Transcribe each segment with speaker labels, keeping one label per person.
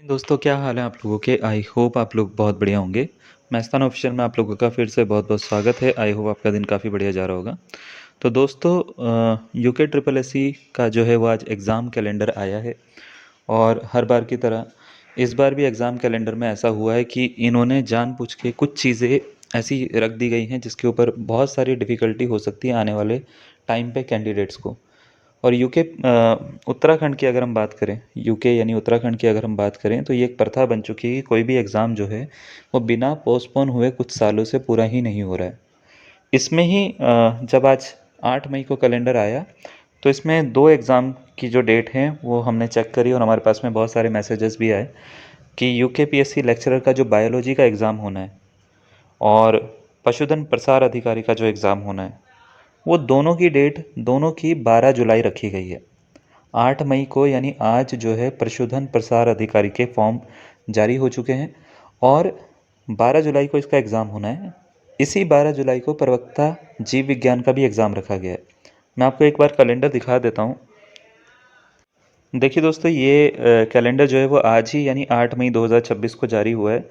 Speaker 1: दोस्तों क्या हाल है आप लोगों के। आई होप आप लोग बहुत बढ़िया होंगे। मैस्तान ऑफिशियल में आप लोगों का फिर से बहुत बहुत स्वागत है। आई होप आपका दिन काफ़ी बढ़िया जा रहा होगा। तो दोस्तों यूके ट्रिपल एस सी का जो है वो आज एग्ज़ाम कैलेंडर आया है। और हर बार की तरह इस बार भी एग्ज़ाम कैलेंडर में ऐसा हुआ है कि इन्होंने जानबूझ के कुछ चीज़ें ऐसी रख दी गई हैं जिसके ऊपर बहुत सारी डिफ़िकल्टी हो सकती है आने वाले टाइम पे कैंडिडेट्स को। और यूके उत्तराखंड की अगर हम बात करें, यूके यानी उत्तराखंड की अगर हम बात करें तो ये एक प्रथा बन चुकी है कि कोई भी एग्ज़ाम जो है वो बिना पोस्टपोन हुए कुछ सालों से पूरा ही नहीं हो रहा है। इसमें ही जब आज 8 मई को कैलेंडर आया तो इसमें 2 एग्ज़ाम की जो डेट हैं वो हमने चेक करी और हमारे पास में बहुत सारे मैसेजेस भी आए कि यूके पीएससी लेक्चरर का जो बायोलॉजी का एग्ज़ाम होना है और पशुधन प्रसार अधिकारी का जो एग्ज़ाम होना है वो दोनों की डेट दोनों की 12 जुलाई रखी गई है। 8 मई को यानी आज जो है पशुधन प्रसार अधिकारी के फॉर्म जारी हो चुके हैं और 12 जुलाई को इसका एग्ज़ाम होना है। इसी 12 जुलाई को प्रवक्ता जीव विज्ञान का भी एग्ज़ाम रखा गया है। मैं आपको एक बार कैलेंडर दिखा देता हूँ। देखिए दोस्तों ये कैलेंडर जो है वो आज ही यानी 8 मई 2026 को जारी हुआ है,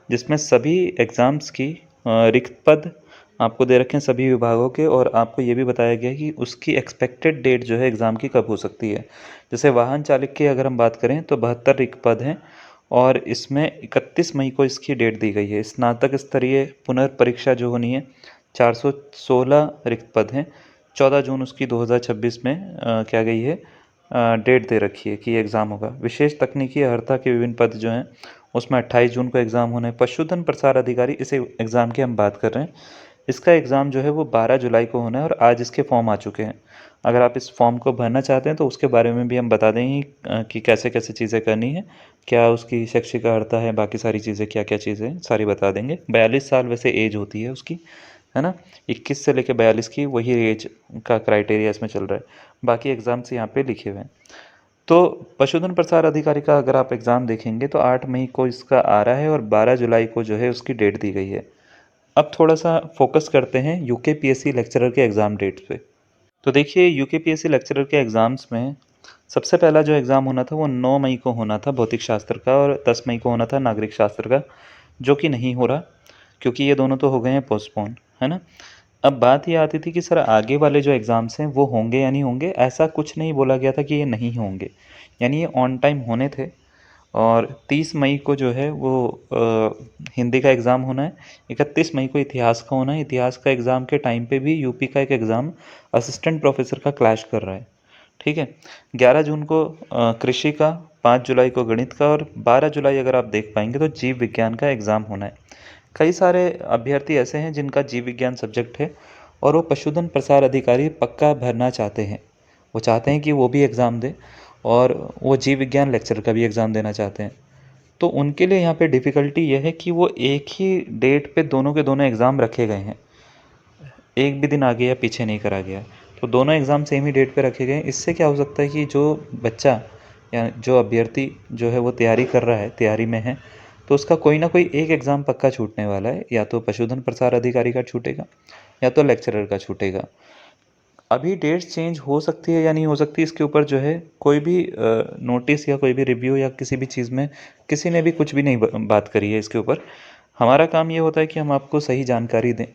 Speaker 1: जिसमें सभी एग्ज़ाम्स की रिक्त पद आपको दे रखे हैं सभी विभागों के, और आपको ये भी बताया गया है कि उसकी एक्सपेक्टेड डेट जो है एग्ज़ाम की कब हो सकती है। जैसे वाहन चालक की अगर हम बात करें तो 72 रिक्त पद हैं और इसमें 31 मई को इसकी डेट दी गई है। स्नातक स्तरीय पुनर्परीक्षा जो होनी है 416 रिक्त पद हैं। 14 जून उसकी 2026 में क्या गई है डेट दे रखी है कि ये एग्ज़ाम होगा। विशेष तकनीकी अर्हता के विभिन्न पद जो हैं उसमें 28 जून को एग्ज़ाम होना है। पशुधन प्रसार अधिकारी इस एग्ज़ाम की हम बात कर रहे हैं, इसका एग्ज़ाम जो है वो 12 जुलाई को होना है और आज इसके फॉर्म आ चुके हैं। अगर आप इस फॉर्म को भरना चाहते हैं तो उसके बारे में भी हम बता देंगे कि कैसे कैसे चीज़ें करनी है, क्या उसकी शैक्षिक अर्हता है, बाकी सारी चीज़ें क्या क्या चीज़ें हैं सारी बता देंगे। 42 साल वैसे एज होती है उसकी, है ना। 21 से लेकर 42 की वही एज का क्राइटेरिया इसमें चल रहा है। बाकी एग्ज़ाम्स यहाँ पे लिखे हुए हैं। तो पशुधन प्रसार अधिकारी का अगर आप एग्ज़ाम देखेंगे तो 8 मई को इसका आ रहा है और 12 जुलाई को जो है उसकी डेट दी गई है। अब थोड़ा सा फोकस करते हैं यूके पीएससी लेक्चरर के एग्ज़ाम डेट्स पे। तो देखिए यूके पीएससी लेक्चरर के एग्ज़ाम्स में सबसे पहला जो एग्ज़ाम होना था वो 9 मई को होना था भौतिक शास्त्र का, और 10 मई को होना था नागरिक शास्त्र का, जो कि नहीं हो रहा क्योंकि ये दोनों तो हो गए हैं पोस्टपोन, है ना। अब बात ये आती थी कि सर आगे वाले जो एग्ज़ाम्स हैं वो होंगे या नहीं होंगे। ऐसा कुछ नहीं बोला गया था कि ये नहीं होंगे, यानी ये ऑन टाइम होने थे। और 30 मई को जो है वो हिंदी का एग्ज़ाम होना है। 31 मई को इतिहास का होना है। इतिहास का एग्ज़ाम के टाइम पे भी यूपी का एक एग्ज़ाम असिस्टेंट प्रोफेसर का क्लैश कर रहा है, ठीक है। 11 जून को कृषि का, 5 जुलाई को गणित का, और 12 जुलाई अगर आप देख पाएंगे तो जीव विज्ञान का एग्ज़ाम होना है। कई सारे अभ्यर्थी ऐसे हैं जिनका जीव विज्ञान सब्जेक्ट है और वो पशुधन प्रसार अधिकारी पक्का भरना चाहते हैं। वो चाहते हैं कि वो भी एग्ज़ाम दें और वो जीव विज्ञान लेक्चर का भी एग्ज़ाम देना चाहते हैं। तो उनके लिए यहाँ पे डिफ़िकल्टी ये है कि वो एक ही डेट पे दोनों के दोनों एग्ज़ाम रखे गए हैं। एक भी दिन आगे या पीछे नहीं करा गया। तो दोनों एग्ज़ाम सेम ही डेट पे रखे गए हैं। इससे क्या हो सकता है कि जो बच्चा या जो अभ्यर्थी जो है वो तैयारी कर रहा है, तैयारी में है, तो उसका कोई ना कोई एक एग्ज़ाम पक्का छूटने वाला है। या तो पशुधन प्रसार अधिकारी का छूटेगा या तो लेक्चरर का छूटेगा। अभी डेट्स चेंज हो सकती है या नहीं हो सकती, इसके ऊपर जो है कोई भी नोटिस या कोई भी रिव्यू या किसी भी चीज़ में किसी ने भी कुछ भी नहीं बात करी है इसके ऊपर। हमारा काम ये होता है कि हम आपको सही जानकारी दें,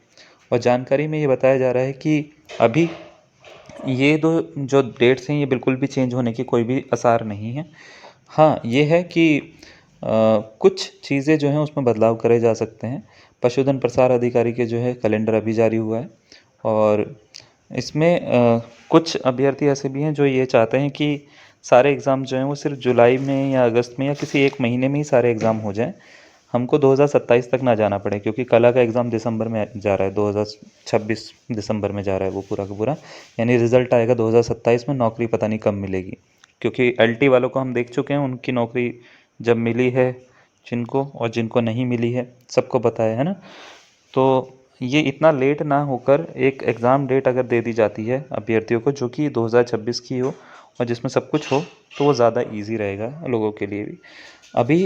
Speaker 1: और जानकारी में ये बताया जा रहा है कि अभी ये दो जो डेट्स हैं ये बिल्कुल भी चेंज होने की कोई भी आसार नहीं है। हाँ, ये है कि कुछ चीज़ें जो हैं उसमें बदलाव करे जा सकते हैं। पशुधन प्रसार अधिकारी के जो है कैलेंडर अभी जारी हुआ है, और इसमें कुछ अभ्यर्थी ऐसे भी हैं जो ये चाहते हैं कि सारे एग्ज़ाम जो हैं वो सिर्फ जुलाई में या अगस्त में या किसी एक महीने में ही सारे एग्ज़ाम हो जाएं, हमको 2027 तक ना जाना पड़े। क्योंकि कला का एग्ज़ाम दिसंबर में जा रहा है, 2026 दिसंबर में जा रहा है वो पूरा का पूरा, यानी रिज़ल्ट आएगा 2027 में। नौकरी पता नहीं कब मिलेगी, क्योंकि एलटी वालों को हम देख चुके हैं उनकी नौकरी जब मिली है जिनको, और जिनको नहीं मिली है सबको पता है ना। तो ये इतना लेट ना होकर एक एग्ज़ाम डेट अगर दे दी जाती है अभ्यर्थियों को जो कि 2026 की हो और जिसमें सब कुछ हो, तो वो ज़्यादा इजी रहेगा लोगों के लिए भी। अभी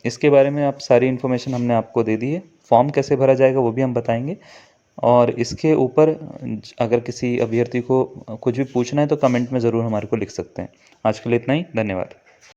Speaker 1: इसके बारे में आप सारी इन्फॉर्मेशन हमने आपको दे दी है। फॉर्म कैसे भरा जाएगा वो भी हम बताएंगे, और इसके ऊपर अगर किसी अभ्यर्थी को कुछ भी पूछना है तो कमेंट में ज़रूर हमारे को लिख सकते हैं। आज के लिए इतना ही, धन्यवाद।